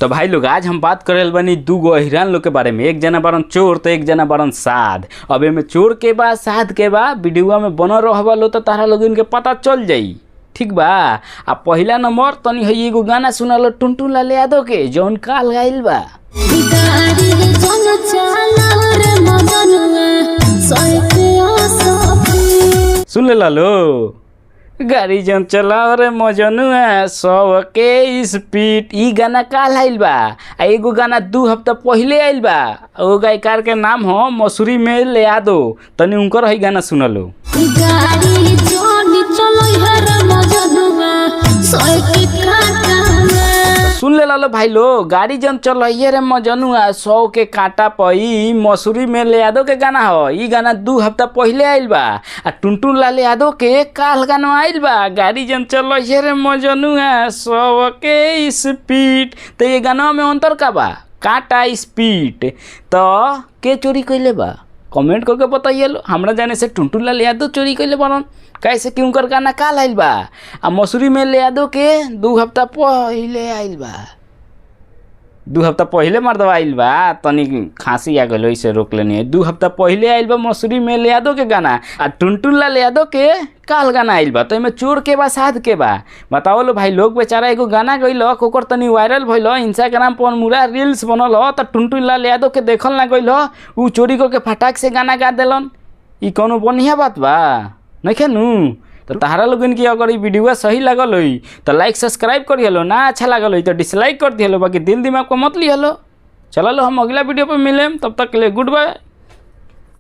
तो भाई लोग आज हम बात करे बनी दू गो अहिरान लोग के बारे में। एक जना बारन चोर तो एक जना बारन साध। अब में चोर के बा साध के बा वीडियो में बन रहा लो तो तारा लोग इनके पता चल जाई। ठीक बा। आ पहला नंबर तनी है एगो गाना सुना लो टुनटुन लाल यादव के जौन काल गाइल बा। सुन ले लो गाड़ी जन चलाओ रे मजनुआ 100 के स्पीड। ई गाना काल आइल बा। आ एगो गाना 2 हफ्ता पहले आइल बा। ओ गायकार के नाम हो मसूरी में ले यादव। तनी उनकर है गाना सुन लो। सुन ले लो भाई लो गाड़ी जन चलइए रे मजनुआ 100 के कांटा पई मसूरी में ले यादव के गाना हो। ई गाना 2 हफ्ता पहले आइल बा। आ टुनटुन लाल यादव के काल गाना आइल बा गाड़ी जन चलइए रे मजनुआ 100 के स्पीड। तो ये गाना में अंतर का बा कांटा स्पीड। तो के चोरी कइले बा कमेंट करके बताइए लो। हमरा जाने से टुनटुन लाल यादव चोरी कइले बारन कैसे कि उनकर गाना काल आइल बा। आ मसूरी में ले यादव के 2 हफ्ता पहले आइल बा। 2 हफ्ता पहले मर्दवा आइल बा। तनी खांसी आ गइल इसे रोक लेनी है। 2 हफ्ता पहले आइल बा मसूरी में ले यादव के गाना। आ टुनटुन लाल यादव के काल गाना आइल बा। तो एमे चोर के बा साध के बा बताओ लो भाई लोग। बेचारा एगो गाना गइल ओकर तनी वायरल भइल इंस्टाग्राम पर मुरा रील्स बनल हो। तो टुनटुन लाल यादव के देखल ना गइल उ चोरी करके फटाक से गाना गा देलन। ई कोनो बढ़िया बात बा नहीं खेनू। तो तारा लोगन की अगर ये वीडियो सही लगल हो तो लाइक सब्सक्राइब करिए लो। ना अच्छा लगल हो तो डिसलाइक कर दिए लो। बाकी दिल दिमाग को मत लिया लो। चलो लो हम अगला वीडियो पे मिलें तब तक के लिए गुड बाय।